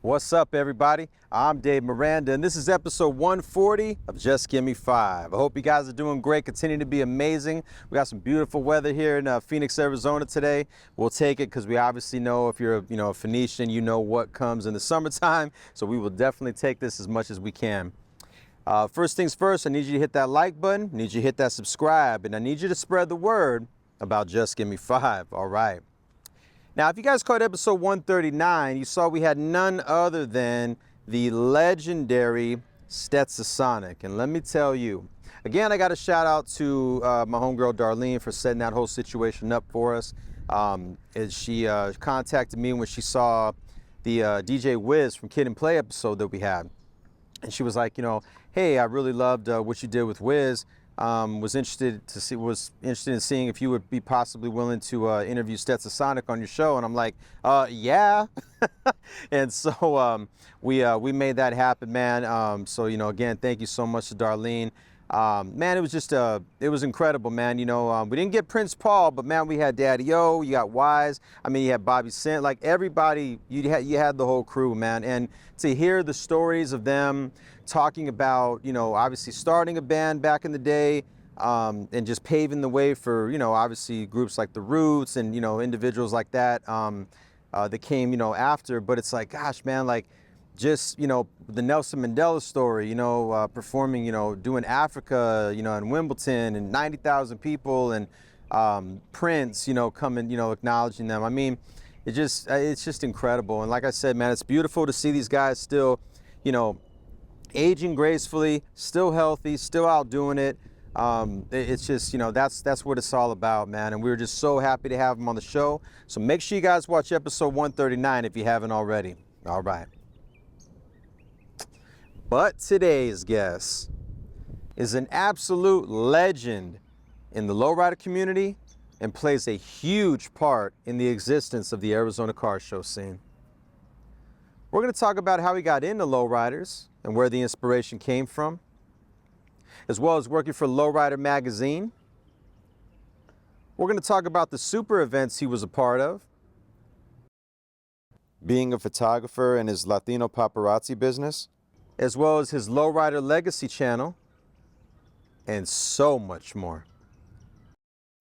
What's up, everybody? I'm Dave Miranda, and this is episode 140 of Just Give Me 5. I hope you guys are doing great, continue to be amazing. We got some beautiful weather here in Phoenix, Arizona today. We'll take it because we obviously know if you're a Phoenician, you know what comes in the summertime, so we will definitely take this as much as we can. First things first, I need you to hit that like button, I need you to hit that subscribe, and I need you to spread the word about Just Give Me 5, all right? Now, if you guys caught episode 139, you saw we had none other than the legendary Stetsasonic. And let me tell you, again, I got a shout out to my homegirl Darlene for setting that whole situation up for us. She contacted me when she saw the DJ Wiz from Kid and Play episode that we had. And she was like, hey, I really loved what you did with Wiz. Was interested in seeing if you would be possibly willing to interview Stetsasonic on your show, and I'm like, yeah. And so we made that happen, man. So again, thank you so much to Darlene. Man, it was just it was incredible, man. We didn't get Prince Paul, but man, we had Daddy O, you got Wise. I mean, you had Bobby Sint, like everybody. You had the whole crew, man. And to hear the stories of them talking about, obviously starting a band back in the day, and just paving the way for, obviously groups like the Roots and individuals like that that came, after. But it's like, gosh, man, like just the Nelson Mandela story, performing, doing Africa, in Wimbledon and 90,000 people, and Prince, coming, acknowledging them. I mean, it's just incredible. And like I said, man, it's beautiful to see these guys still, aging gracefully, still healthy, still out doing it. It's just, that's what it's all about, man. And we're just so happy to have them on the show. So make sure you guys watch episode 139 if you haven't already. All right. But today's guest is an absolute legend in the lowrider community and plays a huge part in the existence of the Arizona car show scene. We're going to talk about how he got into lowriders and where the inspiration came from, as well as working for Lowrider Magazine. We're going to talk about the super events he was a part of, being a photographer in his Latino Paparazzi business, as well as his Lowrider Legacy channel, and so much more.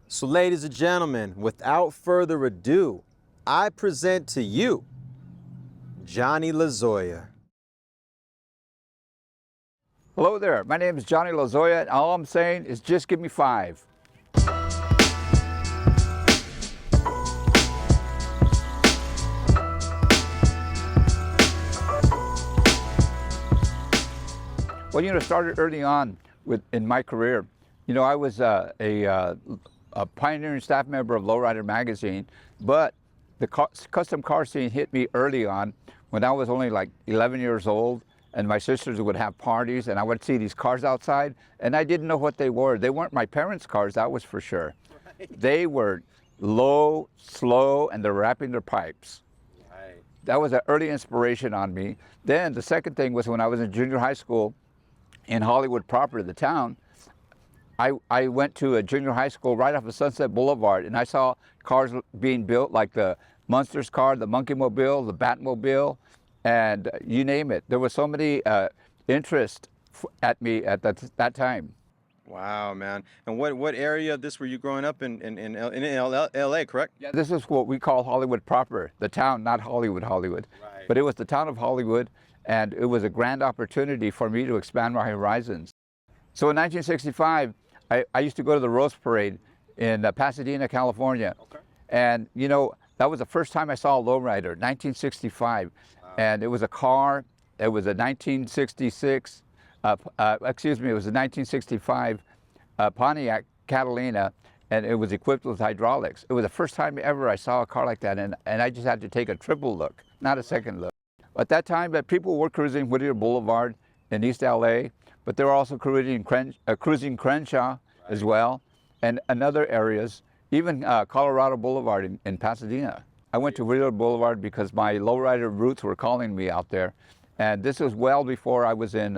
So ladies and gentlemen, without further ado, I present to you Johnny Lozoya. Hello there, my name is Johnny Lozoya, and all I'm saying is just give me 5. Well, started early on in my career. I was a pioneering staff member of Lowrider Magazine, but the custom car scene hit me early on when I was only like 11 years old. And my sisters would have parties, and I would see these cars outside, and I didn't know what they were. They weren't my parents' cars, that was for sure. Right. They were low, slow, and they're wrapping their pipes. Right. That was an early inspiration on me. Then the second thing was when I was in junior high school in Hollywood proper, the town, I went to a junior high school right off of Sunset Boulevard, and I saw cars being built like the Munsters car, the Monkey Mobile, the Batmobile, and you name it. There was so many interest at me at that time. Wow, man. And what area of this were you growing up in LA, correct? Yeah, this is what we call Hollywood proper, the town, not Hollywood. Right. But it was the town of Hollywood, and it was a grand opportunity for me to expand my horizons. So in 1965, I used to go to the Rose Parade in Pasadena, California. Okay. And that was the first time I saw a lowrider, 1965. And it was a car, it was a 1966, it was a 1965 Pontiac Catalina, and it was equipped with hydraulics. It was the first time ever I saw a car like that, and I just had to take a triple look, not a second look. At that time, people were cruising Whittier Boulevard in East LA, but they were also cruising Crenshaw as well, and other areas, even Colorado Boulevard in Pasadena. I went to Whittier Boulevard because my lowrider roots were calling me out there. And this was well before I was in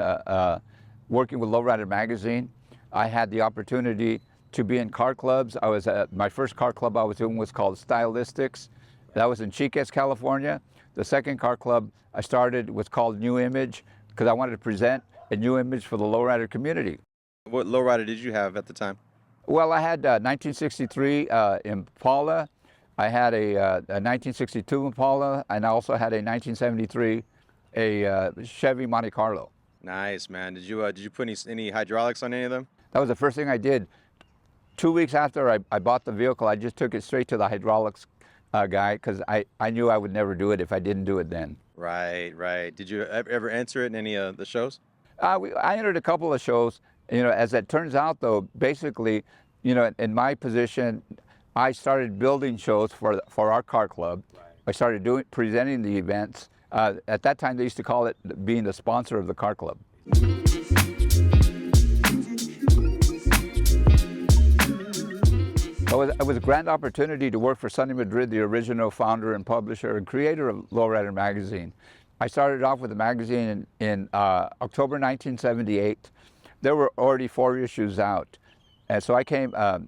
working with Lowrider Magazine. I had the opportunity to be in car clubs. My first car club I was in was called Stylistics. That was in Chiques, California. The second car club I started was called New Image because I wanted to present a new image for the lowrider community. What lowrider did you have at the time? Well, I had 1963 Impala. I had a 1962 Impala, and I also had a 1973 Chevy Monte Carlo. Nice, man. Did you put any hydraulics on any of them? That was the first thing I did. 2 weeks after I bought the vehicle, I just took it straight to the hydraulics guy because I knew I would never do it if I didn't do it then. Right, right. Did you ever enter it in any of the shows? I entered a couple of shows. You know, as it turns out, though, basically, you know, in my position, I started building shows for our car club. Right. I started presenting the events. At that time, they used to call it being the sponsor of the car club. It was a grand opportunity to work for Sonny Madrid, the original founder and publisher and creator of Lowrider Magazine. I started off with the magazine in October 1978. There were already 4 issues out. And so I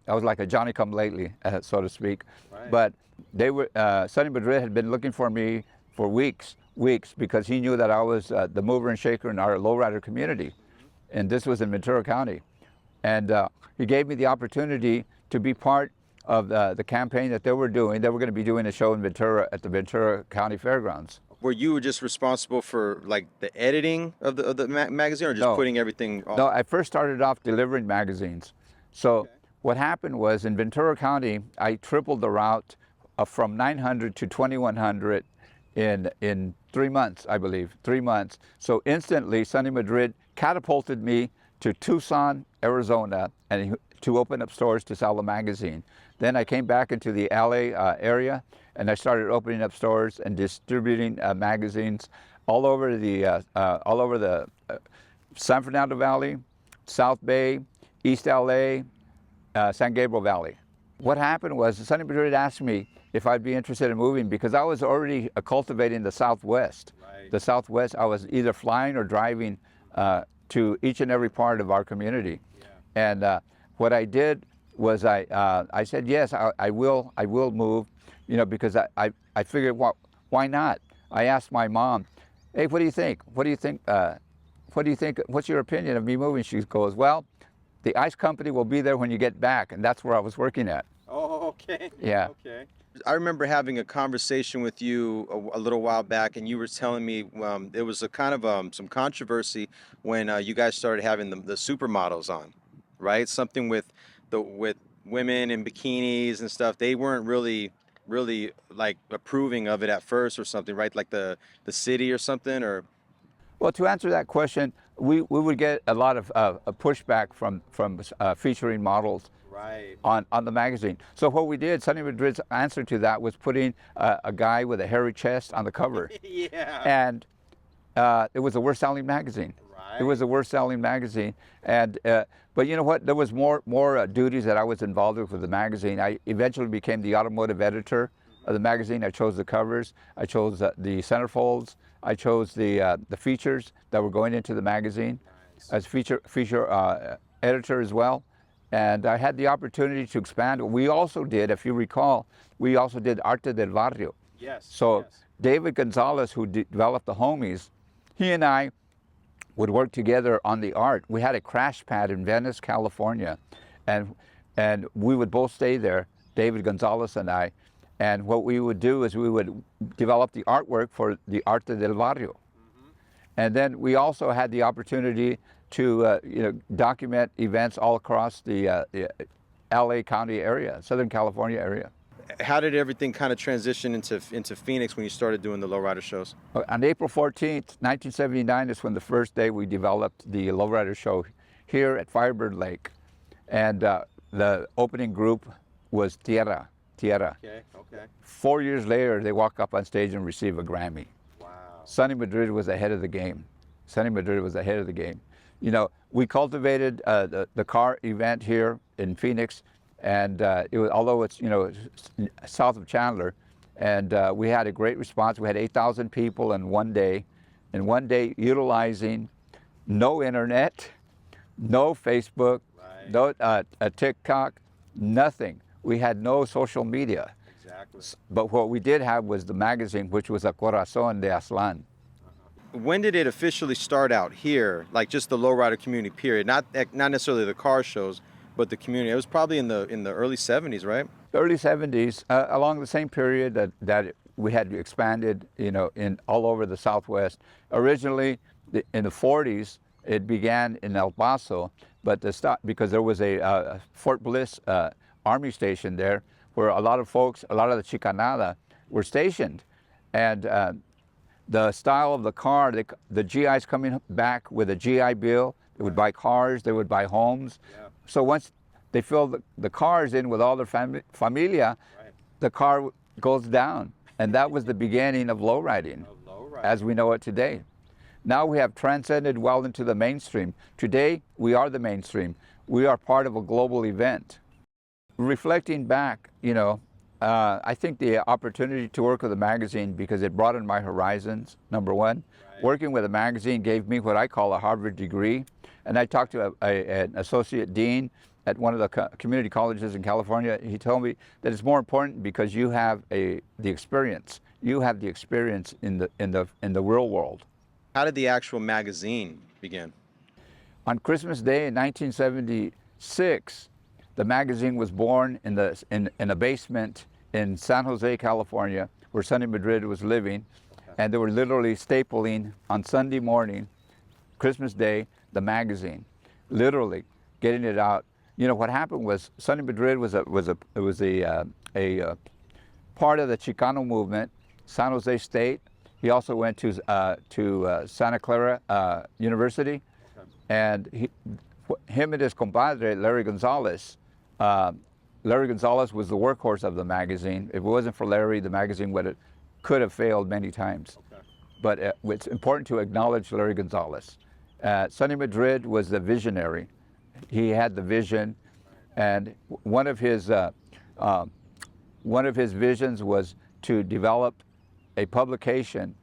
was like a Johnny-come-lately, so to speak. Right. But Sonny Madrid had been looking for me for weeks, because he knew that I was the mover and shaker in our lowrider community. And this was in Ventura County. And he gave me the opportunity to be part of the campaign that they were doing. They were going to be doing a show in Ventura at the Ventura County Fairgrounds. Were you just responsible for like the editing of the magazine, or just putting everything on? No, I first started off delivering magazines. So what happened was in Ventura County, I tripled the route from 900 to 2100 in 3 months, I believe, 3 months. So instantly, Sonny Madrid catapulted me to Tucson, Arizona, and to open up stores to sell the magazine. Then I came back into the LA area, and I started opening up stores and distributing magazines all over the San Fernando Valley, South Bay, East LA, San Gabriel Valley. What happened was Sonny Madrid asked me if I'd be interested in moving because I was already cultivating the Southwest. Right. The Southwest, I was either flying or driving to each and every part of our community. Yeah. And what I did was I said, yes, I will move, you know, because I figured, well, why not? I asked my mom, hey, what do you think? What do you think? What do you think? What's your opinion of me moving? She goes, well, the ice company will be there when you get back, and that's where I was working at. Oh, okay. Yeah. Okay. I remember having a conversation with you a little while back, and you were telling me there was a kind of some controversy when you guys started having the supermodels on, right? Something with women in bikinis and stuff. They weren't really like approving of it at first or something, right? Like the city or something, or. Well, to answer that question, we would get a lot of pushback from featuring models. Right. On the magazine. So what we did, Sonny Madrid's answer to that was putting a guy with a hairy chest on the cover. Yeah. And it was the worst selling magazine. Right. It was the worst selling magazine. And but you know what? There was more duties that I was involved with the magazine. I eventually became the automotive editor of the magazine. I chose the covers. I chose the centerfolds. I chose the features that were going into the magazine. Nice. As feature editor as well. And I had the opportunity to expand. We also did, if you recall, we also did Arte del Barrio. Yes. So yes. David Gonzalez, who developed the Homies, he and I would work together on the art. We had a crash pad in Venice, California, and we would both stay there, David Gonzalez and I. And what we would do is we would develop the artwork for the Arte del Barrio. Mm-hmm. And then we also had the opportunity to document events all across the LA County area, Southern California area. How did everything kind of transition into Phoenix when you started doing the lowrider shows? On April 14th, 1979 is when the first day we developed the lowrider show here at Firebird Lake. And the opening group was Tierra. Okay, okay. 4 years later, they walk up on stage and receive a Grammy. Wow. Sonny Madrid was ahead of the game. Sonny Madrid was ahead of the game. You know, we cultivated the car event here in Phoenix, and it was, although it's, you know, south of Chandler, and we had a great response. We had 8,000 people in one day utilizing no internet, no Facebook, right. No TikTok, nothing. We had no social media. Exactly. But what we did have was the magazine, which was a Corazón de Aztlán. When did it officially start out here, like just the lowrider community period? Not necessarily the car shows, but the community. It was probably in the early 70s, right? Early 70s, along the same period that we had expanded, you know, in all over the Southwest. Originally, in the 40s, it began in El Paso, but because there was a Fort Bliss Army station there, where a lot of folks, a lot of the Chicanada were stationed, and the style of the car, the GIs coming back with a GI Bill, they would buy cars, they would buy homes. Yeah. So once they fill the cars in with all their familia, the car goes down. And that was the beginning of lowriding, as we know it today. Now we have transcended well into the mainstream. Today, we are the mainstream. We are part of a global event. Reflecting back, you know, I think the opportunity to work with a magazine, because it broadened my horizons, number one. Working with a magazine gave me what I call a Harvard degree. And I talked to an associate dean at one of the community colleges in California. He told me that it's more important because you have the experience. You have the experience in the real world. How did the actual magazine begin? On Christmas Day in 1976, the magazine was born in a basement in San Jose, California, where Sonny Madrid was living. And they were literally stapling on Sunday morning, Christmas Day, the magazine, literally getting it out. You know, what happened was Sonny Madrid was a part of the Chicano movement, San Jose State. He also went to Santa Clara University, and him and his compadre, Larry Gonzalez. Larry Gonzalez was the workhorse of the magazine. If it wasn't for Larry, the magazine could have failed many times. Okay. But it's important to acknowledge Larry Gonzalez. Sonny Madrid was the visionary. He had the vision, and one of his visions was to develop a publication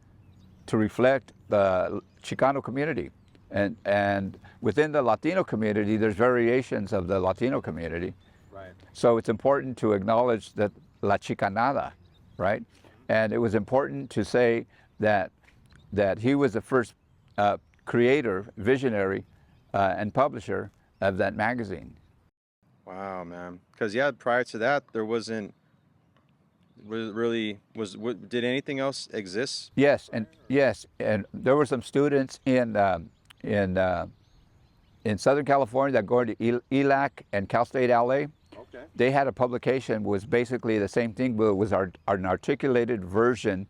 to reflect the Chicano community. And within the Latino community, there's variations of the Latino community. Right. So it's important to acknowledge that La Chicanada, right? And it was important to say that he was the first creator, visionary, and publisher of that magazine. Wow, man. Because yeah, prior to that, there wasn't really did anything else exist? Yes, and there were some students in Southern California that go to ELAC and Cal State LA. Okay. They had a publication was basically the same thing, but it was an articulated version,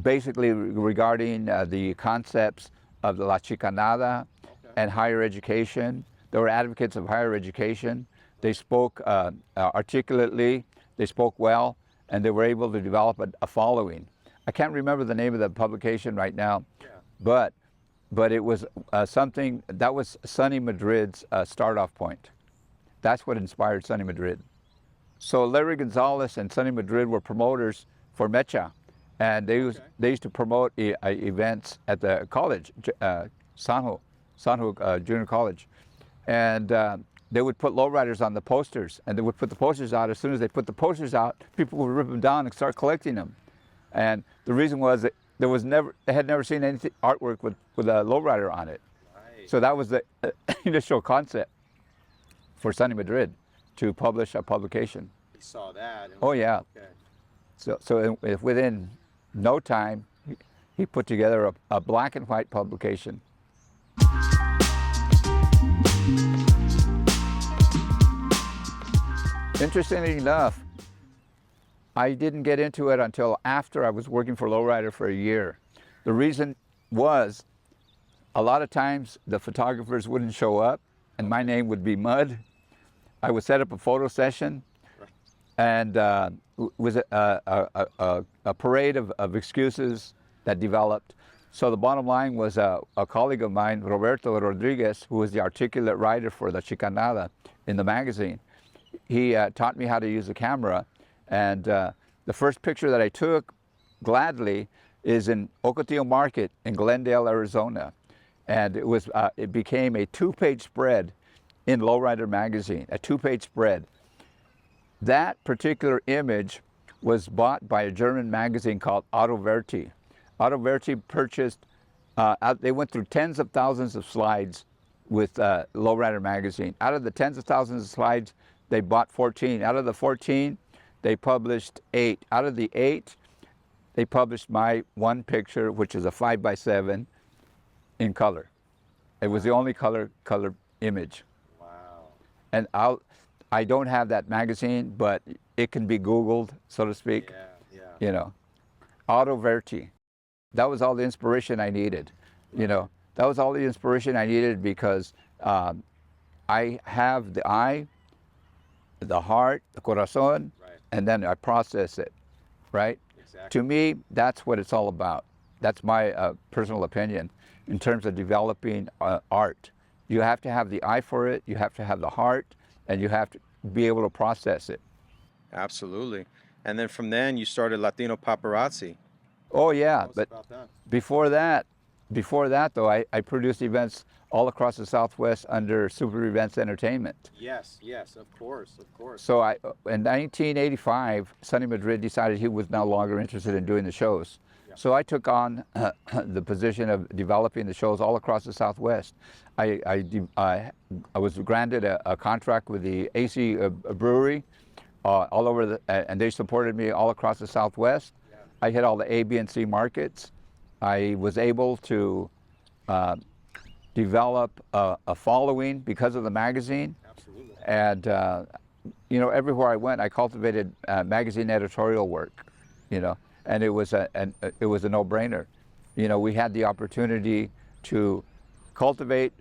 basically regarding the concepts of the La Chicanada and higher education. They were advocates of higher education. They spoke articulately, they spoke well, and they were able to develop a following. I can't remember the name of the publication right now, but it was something that was Sonny Madrid's start-off point. That's what inspired Sonny Madrid. So Larry Gonzalez and Sonny Madrid were promoters for Mecha, and they used to promote events at the college, Sanjo Junior College, and they would put lowriders on the posters, and they would put the posters out. As soon as they put the posters out, people would rip them down and start collecting them. And the reason was that they had never seen any artwork with a lowrider on it. Right. So that was the initial concept for Sonny Madrid to publish a publication. He saw that. Oh yeah. Okay. So within no time, he put together a black and white publication. Interestingly enough, I didn't get into it until after I was working for Lowrider for a year. The reason was, a lot of times the photographers wouldn't show up and my name would be Mud. I would set up a photo session, and it was a parade of excuses that developed. So the bottom line was a colleague of mine, Roberto Rodriguez, who was the articulate writer for the Chicanada in the magazine. He taught me how to use the camera, and the first picture that I took, gladly, is in Ocotillo Market in Glendale, Arizona. And it became a two-page spread in Lowrider Magazine, a two-page spread. That particular image was bought by a German magazine called Auto Verti. Auto Verti purchased, they went through tens of thousands of slides with Lowrider Magazine. Out of the tens of thousands of slides, they bought 14. Out of the 14, they published 8. Out of the 8, they published my one picture, which is a 5x7 in color. It was the only color image. Wow. And I don't have that magazine, but it can be Googled, so to speak. Yeah. You know, Auto Verti. That was all the inspiration I needed. You know, that was all the inspiration I needed because I have the eye, the heart, the corazón, and then I process it, right? Exactly. To me, that's what it's all about. That's my personal opinion in terms of developing art. You have to have the eye for it, you have to have the heart, and you have to be able to process it. Absolutely. And then from then you started Latino Paparazzi. Oh yeah, Tell us but about that. before that though, I produced events all across the Southwest under Super Events Entertainment. Yes, of course. So in 1985, Sonny Madrid decided he was no longer interested in doing the shows. Yeah. So I took on the position of developing the shows all across the Southwest. I was granted a contract with the AC brewery all over, and they supported me all across the Southwest. Yeah. I hit all the A, B, and C markets. I was able to develop a following because of the magazine. Absolutely. And you know, everywhere I went, I cultivated magazine editorial work. You know, and it was a no-brainer. You know, we had the opportunity to cultivate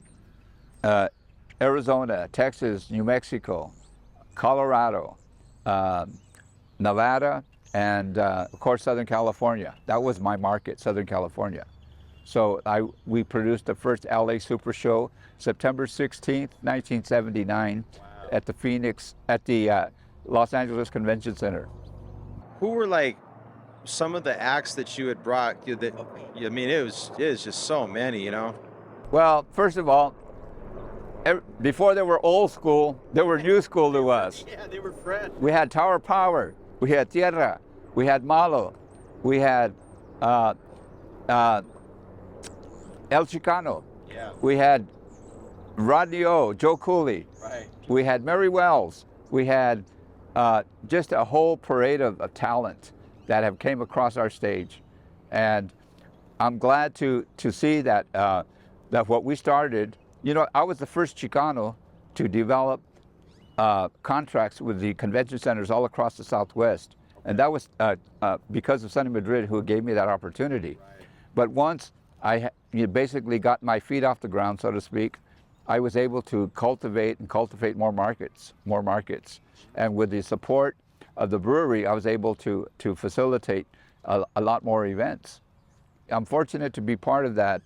Arizona, Texas, New Mexico, Colorado, Nevada, and of course Southern California. That was my market, Southern California. So we produced the first LA Super Show, September 16th, 1979, at the Los Angeles Convention Center. Who were like some of the acts that you had brought? I mean, it was just so many, you know. Well, first of all, before they were old school, they were new school to us. Yeah, they were fresh. We had Tower Power, we had Tierra, we had Malo, we had El Chicano, Yeah. we had Rodney O, Joe Cooley, Right. we had Mary Wells, we had just a whole parade of talent that have came across our stage. And I'm glad to see that, that what we started, you know, I was the first Chicano to develop contracts with the convention centers all across the Southwest. And that was because of Sonny Madrid, who gave me that opportunity. Right. But once I basically got my feet off the ground, so to speak, I was able to cultivate more markets. And with the support of the brewery, I was able to facilitate a lot more events. I'm fortunate to be part of that,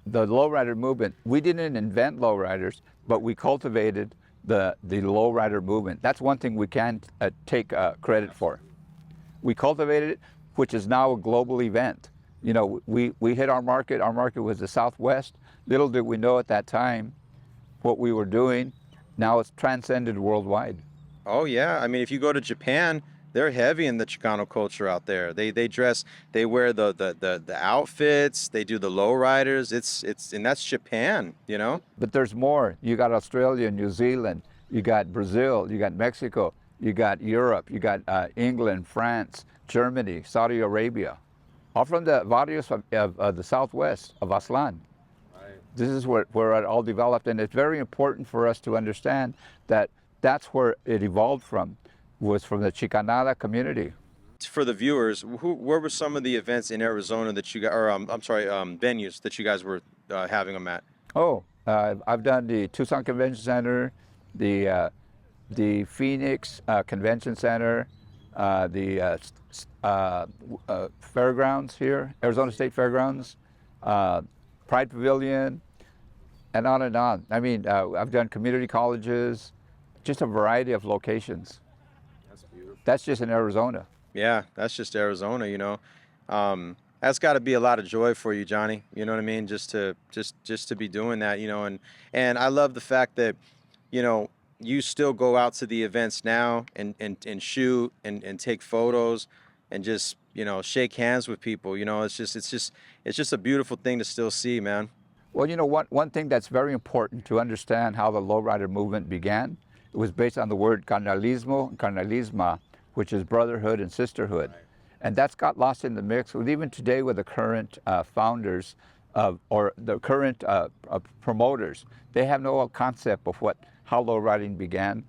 the lowrider movement. We didn't invent lowriders, but we cultivated the lowrider movement. That's one thing we can take credit for. We cultivated it, which is now a global event. You know, we hit our market. Our market was the Southwest. Little did we know at that time what we were doing. Now it's transcended worldwide. Oh yeah, I mean, if you go to Japan, they're heavy in the Chicano culture out there. They dress, they wear the outfits, they do the lowriders. It's and that's Japan, you know. But there's more. You got Australia, New Zealand, you got Brazil, you got Mexico, you got Europe, you got England, France, Germany, Saudi Arabia, all from the barrios of the Southwest of Aztlán. Right. This is where it all developed, and it's very important for us to understand that that's where it evolved from, was from the Chicanada community. For the viewers, where were some of the events in Arizona that you guys, or I'm sorry, venues that you guys were having them at? Oh, I've done the Tucson Convention Center, the Phoenix Convention Center, the fairgrounds here, Arizona State Fairgrounds, Pride Pavilion, and on and on. I mean, I've done community colleges, just a variety of locations. That's beautiful. That's just in Arizona. Yeah, that's just Arizona, you know. That's got to be a lot of joy for you, Johnny. You know what I mean? Just to be doing that, you know. And I love the fact that, you know, you still go out to the events now and shoot and take photos and just, you know, shake hands with people. You know, it's just a beautiful thing to still see, man. Well, you know, one thing that's very important to understand how the lowrider movement began, it was based on the word carnalismo and carnalisma, which is brotherhood and sisterhood. Right. And that's got lost in the mix with even today with the current founders or the current promoters. They have no concept of how lowriding began.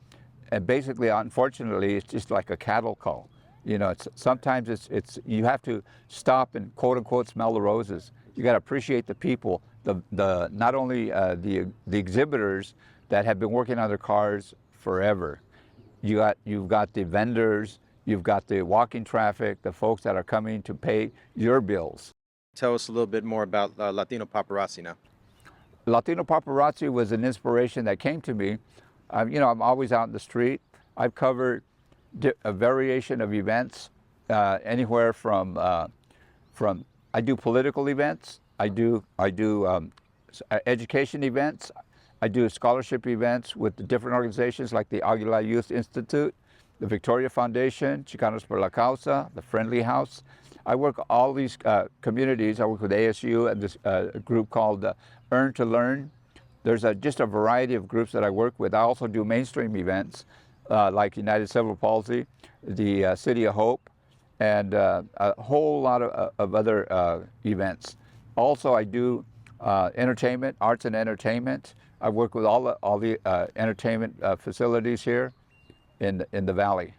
And basically, unfortunately, it's just like a cattle call. You know, sometimes you have to stop and quote unquote smell the roses. You got to appreciate the people, not only the exhibitors that have been working on their cars forever. You've got the vendors, you've got the walking traffic, the folks that are coming to pay your bills. Tell us a little bit more about Latino Paparazzi now. Latino Paparazzi was an inspiration that came to me. You know, I'm always out in the street. I've covered a variation of events, anywhere from I do political events, I do education events, I do scholarship events with the different organizations like the Aguilar Youth Institute, the Victoria Foundation, Chicanos por la Causa, the Friendly House. I work all these communities. I work with ASU and this group called Earn to Learn. There's just a variety of groups that I work with. I also do mainstream events like United Cerebral Palsy, the City of Hope, and a whole lot of other events. Also, I do entertainment, arts and entertainment. I work with all the entertainment facilities here in the Valley.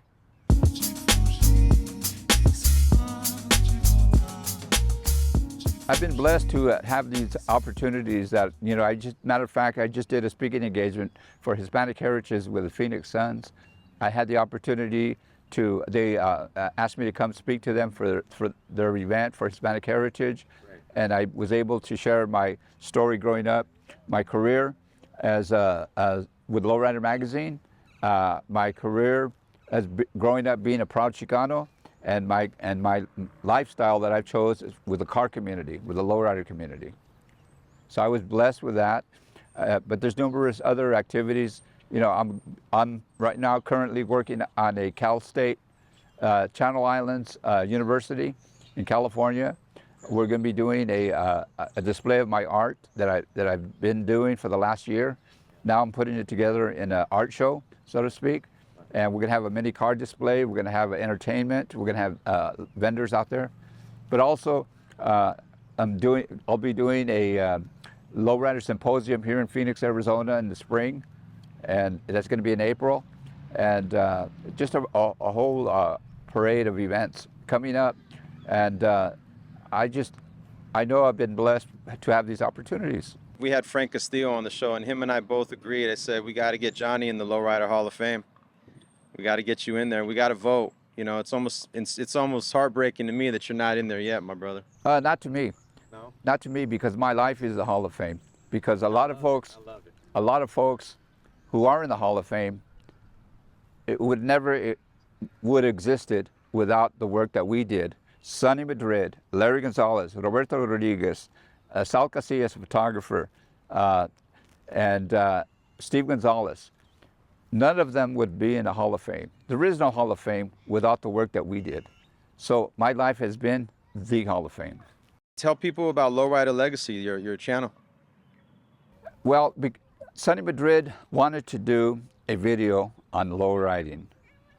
I've been blessed to have these opportunities that, you know, matter of fact, I just did a speaking engagement for Hispanic Heritage with the Phoenix Suns. I had the opportunity they asked me to come speak to them for their event for Hispanic Heritage. Right. And I was able to share my story growing up, my career with Lowrider Magazine, my career as growing up being a proud Chicano, and my lifestyle that I've chose with the car community, with the lowrider community. So I was blessed with that, but there's numerous other activities. You know, I'm right now currently working on a Cal State Channel Islands University in California. We're going to be doing a display of my art that I've been doing for the last year. Now I'm putting it together in an art show, so to speak. And we're going to have a mini car display. We're going to have entertainment. We're going to have vendors out there. But also, I'll be doing a lowrider symposium here in Phoenix, Arizona in the spring. And that's going to be in April. And just a whole parade of events coming up. And I know I've been blessed to have these opportunities. We had Frank Castillo on the show, and him and I both agreed. I said, we got to get Johnny in the Lowrider Hall of Fame. We got to get you in there. We got to vote. You know, it's almost heartbreaking to me that you're not in there yet, my brother. Not to me. No? Not to me, because my life is the Hall of Fame. Because a lot of folks who are in the Hall of Fame, it would existed without the work that we did. Sonny Madrid, Larry Gonzalez, Roberto Rodriguez, Sal Casillas, photographer, and Steve Gonzalez. None of them would be in the Hall of Fame. There is no Hall of Fame without the work that we did. So my life has been the Hall of Fame. Tell people about Lowrider Legacy, your channel. Well, Sonny Madrid wanted to do a video on lowriding.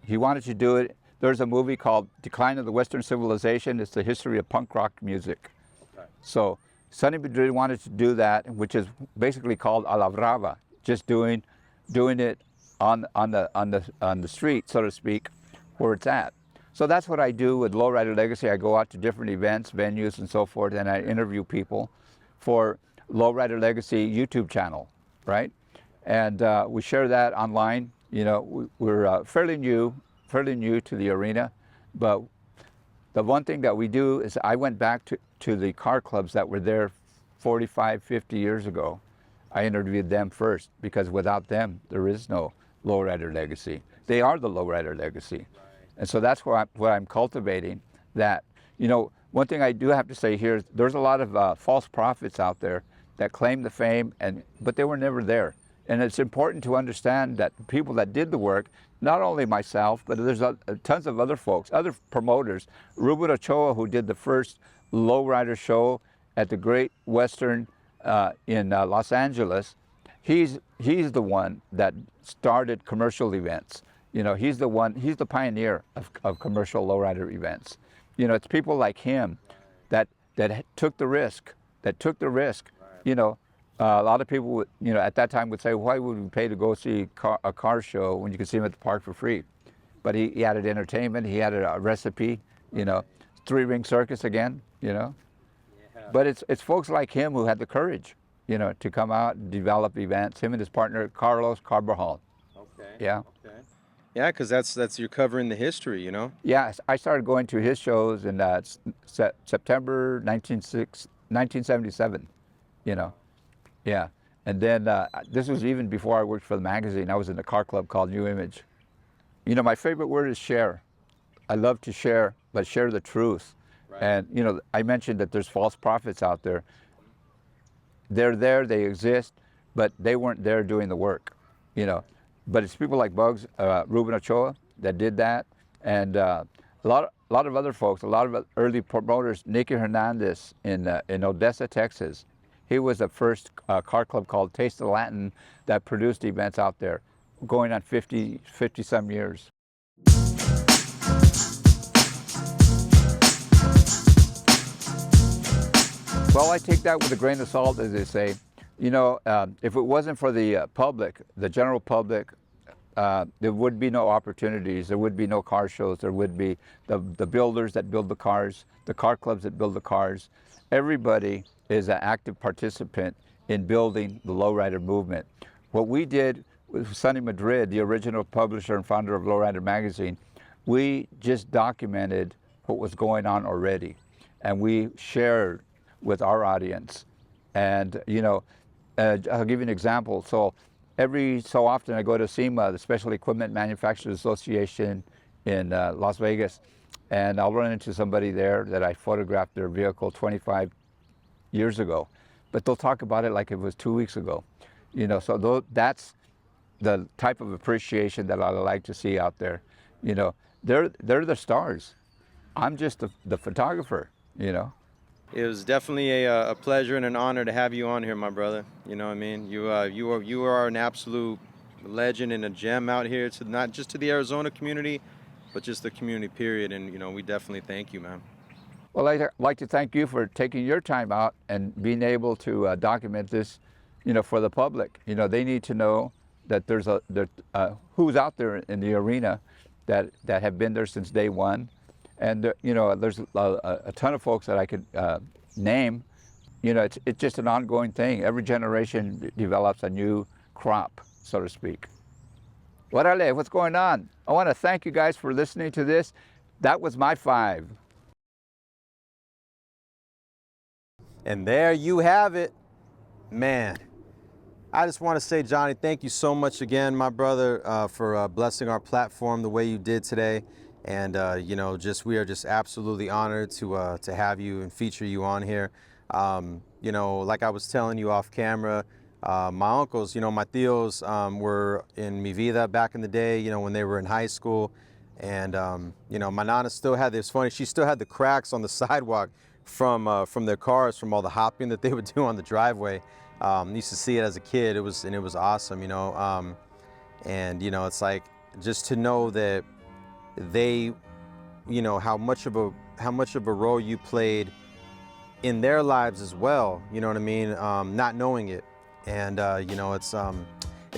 He wanted to do it. There's a movie called Decline of the Western Civilization. It's the history of punk rock music. Right. So Sonny Madrid wanted to do that, which is basically called a la brava, just doing it on the street, so to speak, where it's at. So that's what I do with Lowrider Legacy. I go out to different events, venues, and so forth, and I interview people for Lowrider Legacy YouTube channel, right? And we share that online. You know, we're fairly new to the arena, but the one thing that we do is I went back to the car clubs that were there 45, 50 years ago. I interviewed them first, because without them, there is no Lowrider Legacy. They are the Lowrider Legacy. Right. And so that's what I'm cultivating. That, you know, one thing I do have to say here is there's a lot of false prophets out there that claim the fame, but they were never there. And it's important to understand that the people that did the work, not only myself, but there's tons of other folks, other promoters. Ruben Ochoa, who did the first Lowrider show at the Great Western in Los Angeles, he's the one that started commercial events. You know, he's the pioneer of commercial lowrider events. You know, it's people like him that took the risk, You know, a lot of people would, you know, at that time would say, why would we pay to go see a car show when you could see him at the park for free? But he added entertainment, he added a recipe, you know, three-ring circus again, you know. Yeah. But it's folks like him who had the courage, you know, to come out and develop events, him and his partner, Carlos Carbajal. Okay. Yeah. Okay. Yeah, because that's you're covering the history, you know? Yeah, I started going to his shows in September 1977, you know. Yeah, and then this was even before I worked for the magazine. I was in a car club called New Image. You know, my favorite word is share. I love to share, but share the truth. Right. And, you know, I mentioned that there's false prophets out there. They're there, they exist, but they weren't there doing the work, you know. But it's people like Bugs, Ruben Ochoa, that did that, and a lot of other folks, a lot of early promoters. Nicky Hernandez in Odessa, Texas. He was the first car club called Taste of Latin that produced events out there, going on 50 some years. Well, I take that with a grain of salt, as they say. You know, if it wasn't for the public, the general public, there would be no opportunities, there would be no car shows, there would be the builders that build the cars, the car clubs that build the cars. Everybody is an active participant in building the lowrider movement. What we did with Sonny Madrid, the original publisher and founder of Lowrider Magazine, we just documented what was going on already, and we shared with our audience. And, you know, I'll give you an example. So every so often I go to SEMA, the Special Equipment Manufacturers Association in Las Vegas, and I'll run into somebody there that I photographed their vehicle 25 years ago, but they'll talk about it like it was 2 weeks ago. You know, so that's the type of appreciation that I like to see out there. You know, they're the stars. I'm just the photographer, you know. It was definitely a pleasure and an honor to have you on here, my brother. You know what I mean? You are an absolute legend and a gem out here, to not just to the Arizona community, but just the community period. And, you know, we definitely thank you, man. Well, I'd like to thank you for taking your time out and being able to document this, you know, for the public. You know, they need to know that there's who's out there in the arena that have been there since day one. And, you know, there's a ton of folks that I could name. You know, it's just an ongoing thing. Every generation develops a new crop, so to speak. Orale, what's going on? I want to thank you guys for listening to this. That was my 5. And there you have it. Man, I just want to say, Johnny, thank you so much again, my brother, for blessing our platform the way you did today. And, you know, we are just absolutely honored to have you and feature you on here. You know, like I was telling you off camera, my uncles, you know, my tios were in Mi Vida back in the day, you know, when they were in high school. And, you know, my nana still had this funny, she still had the cracks on the sidewalk from their cars, from all the hopping that they would do on the driveway. Used to see it as a kid. It was awesome, you know. And, you know, it's like, just to know that they, you know, how much of a role you played in their lives as well, you know what I mean, not knowing it. And you know, it's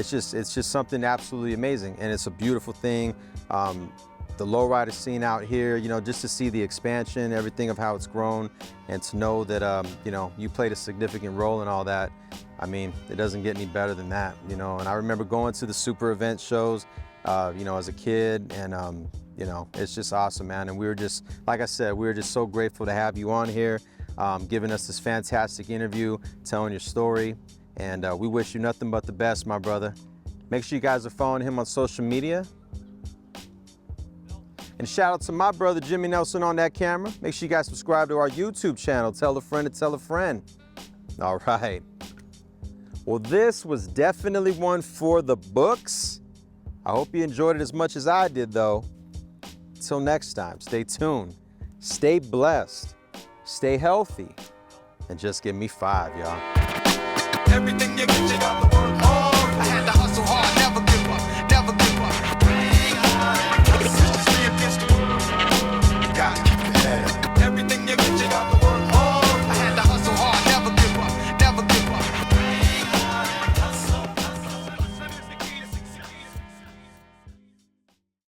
just something absolutely amazing, and it's a beautiful thing. The lowrider scene out here, you know, just to see the expansion, everything of how it's grown, and to know that you know, you played a significant role in all that. I mean, it doesn't get any better than that, you know. And I remember going to the super event shows, you know, as a kid, and you know, it's just awesome, man. And we were just, like I said, we were just so grateful to have you on here, giving us this fantastic interview, telling your story. And we wish you nothing but the best, my brother. Make sure you guys are following him on social media. And shout out to my brother, Jimmy Nelson, on that camera. Make sure you guys subscribe to our YouTube channel. Tell a friend to tell a friend. All right. Well, this was definitely one for the books. I hope you enjoyed it as much as I did, though. Until next time, stay tuned, stay blessed, stay healthy, and just give me 5, y'all. Everything you get, you got to work hard. I had to hustle.